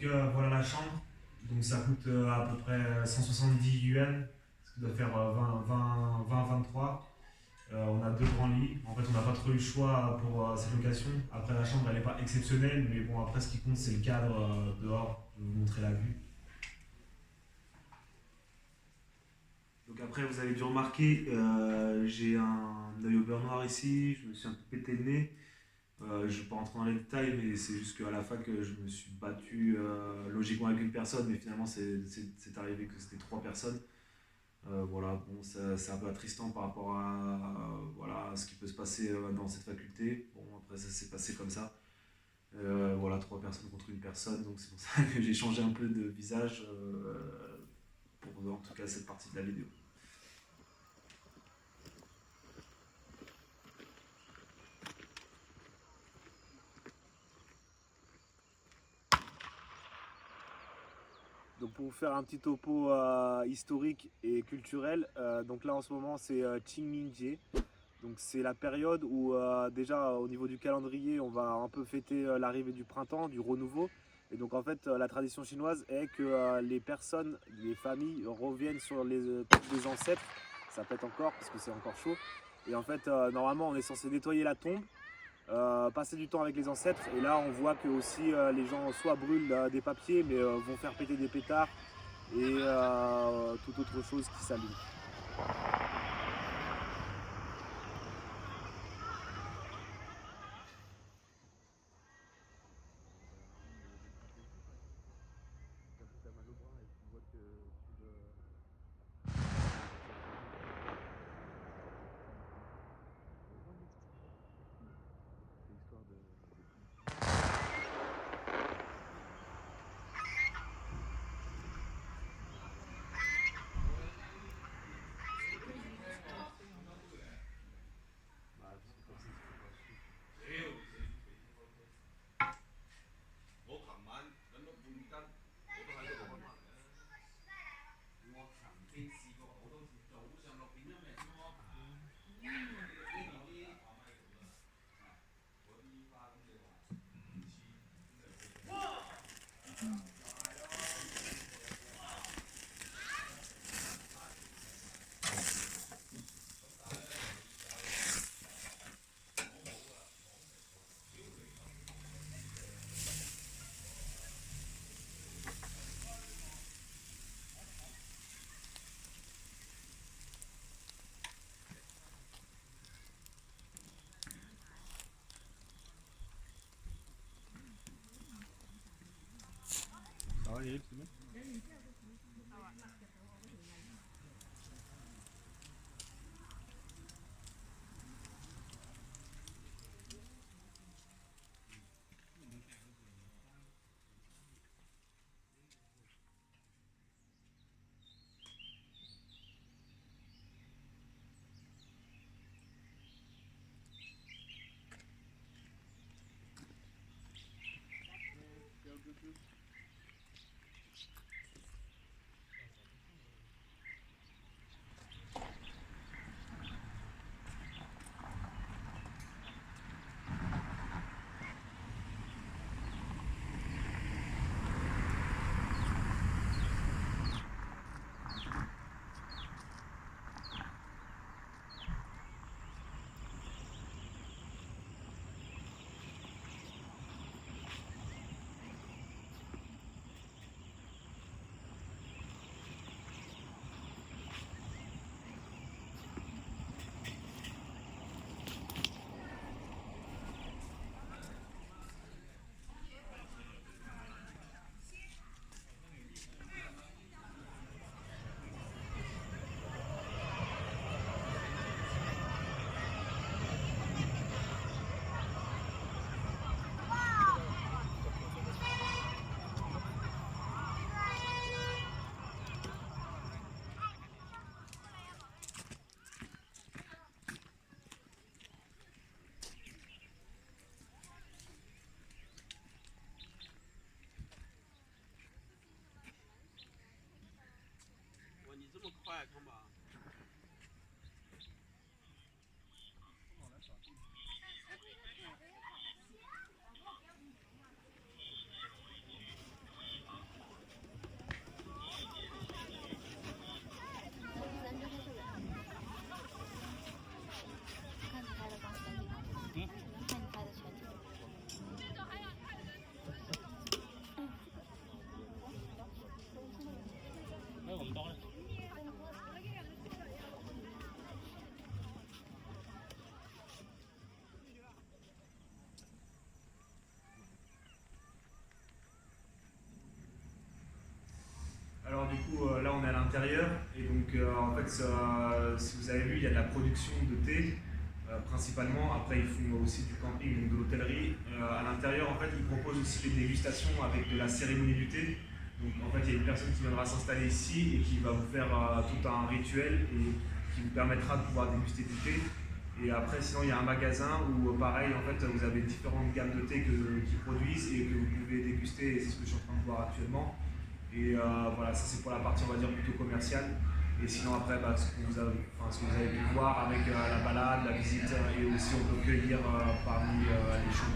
Voilà la chambre. Donc ça coûte à peu près 170 yuan, ce qui doit faire 23. On a deux grands lits. En fait, on n'a pas trop eu le choix pour cette location. Après, la chambre, elle n'est pas exceptionnelle, mais bon, après, ce qui compte, c'est le cadre dehors. Je vais vous montrer la vue. Donc après, vous avez dû remarquer, j'ai un œil au beurre noir ici, je me suis un peu pété le nez. Je ne vais pas rentrer dans les détails, mais c'est juste qu'à la fac, je me suis battu logiquement avec une personne, mais finalement, c'est arrivé que c'était trois personnes. Voilà, bon, c'est un peu attristant par rapport voilà, à ce qui peut se passer dans cette faculté. Bon, après, ça s'est passé comme ça. Voilà, trois personnes contre une personne, donc c'est pour ça que j'ai changé un peu de visage pour en tout cas cette partie de la vidéo. Donc pour vous faire un petit topo historique et culturel, donc là en ce moment c'est Qingming. Donc c'est la période où déjà au niveau du calendrier on va un peu fêter l'arrivée du printemps, du renouveau. Et donc en fait la tradition chinoise est que les personnes, les familles reviennent sur les ancêtres. Ça pète encore parce que c'est encore chaud. Et en fait normalement on est censé nettoyer la tombe, passer du temps avec les ancêtres. Et là, on voit que aussi les gens soit brûlent des papiers, mais vont faire péter des pétards et toute autre chose qui s'allume. Ça va, Eric, c'est bon? l'intérieur. Et donc, en fait, si vous avez vu, il y a de la production de thé, principalement. Après, ils font aussi du camping, donc de l'hôtellerie. À l'intérieur, en fait, ils proposent aussi des dégustations avec de la cérémonie du thé. Donc, en fait, il y a une personne qui viendra s'installer ici et qui va vous faire tout un rituel et qui vous permettra de pouvoir déguster du thé. Et après, sinon, il y a un magasin où, pareil, en fait, vous avez différentes gammes de thé qu'ils produisent et que vous pouvez déguster. Et c'est ce que je suis en train de voir actuellement. Et voilà, ça c'est pour la partie, on va dire, plutôt commerciale. Et sinon, après, ce que vous avez pu voir avec la balade, la visite, et aussi on peut cueillir parmi les champs.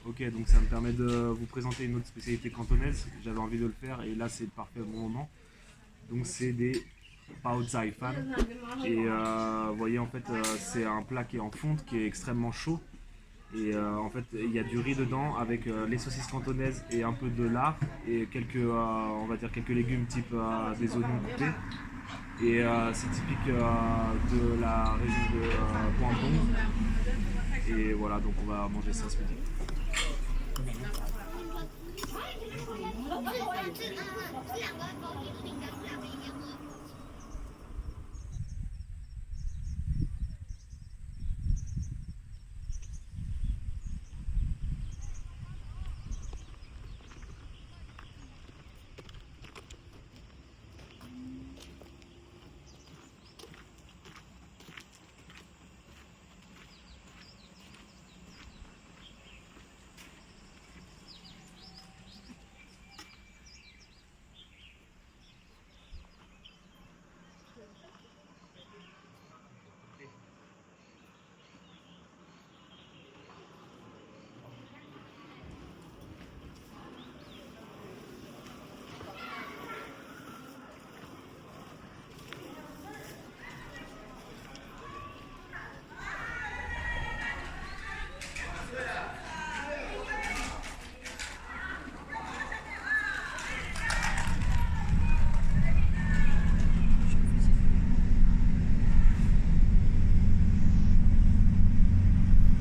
Ok, donc ça me permet de vous présenter une autre spécialité cantonaise. J'avais envie de le faire et là c'est le parfait bon moment. Donc c'est des pao zai fan. Et vous voyez, en fait, c'est un plat qui est en fonte, qui est extrêmement chaud. Et en fait, il y a du riz dedans avec les saucisses cantonaises et un peu de lard et quelques, on va dire quelques légumes type des oignons coupés. Et c'est typique de la région de Guangdong. Et voilà, donc on va manger ça ce midi.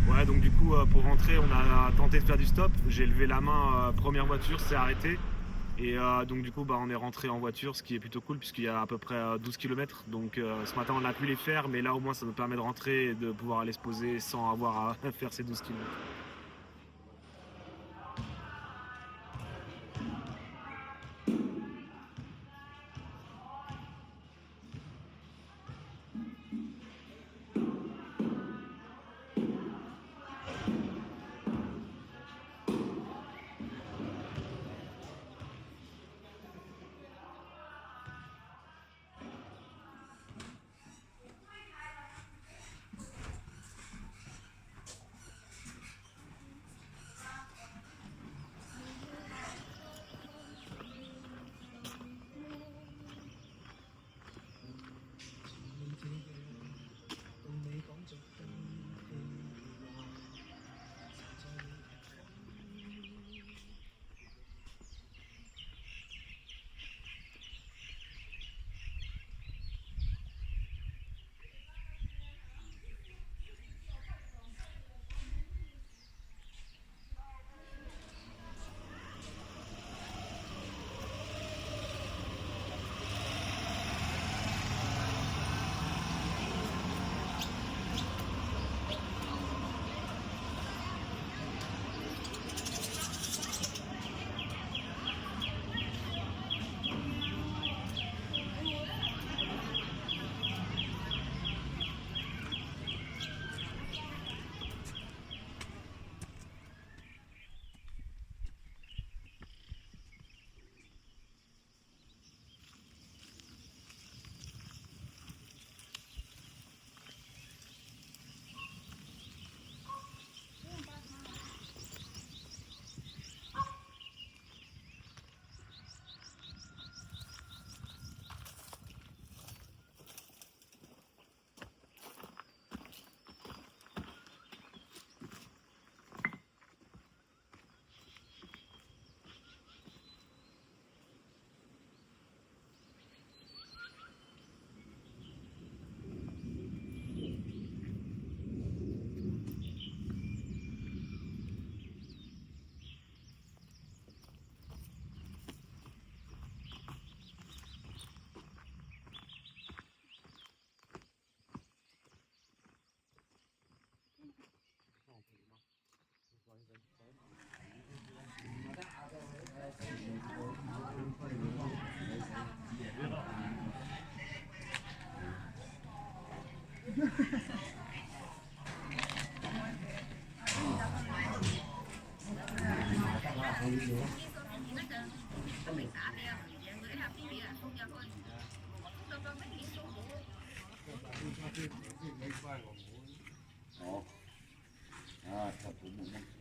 Ouais, donc du coup, pour rentrer, on a tenté de faire du stop. J'ai levé la main, première voiture, c'est arrêté. Et donc du coup, on est rentré en voiture, ce qui est plutôt cool puisqu'il y a à peu près 12 km. Donc ce matin, on a pu les faire, mais là au moins, ça nous permet de rentrer et de pouvoir aller se poser sans avoir à faire ces 12 km. 哦，啊，他不木木。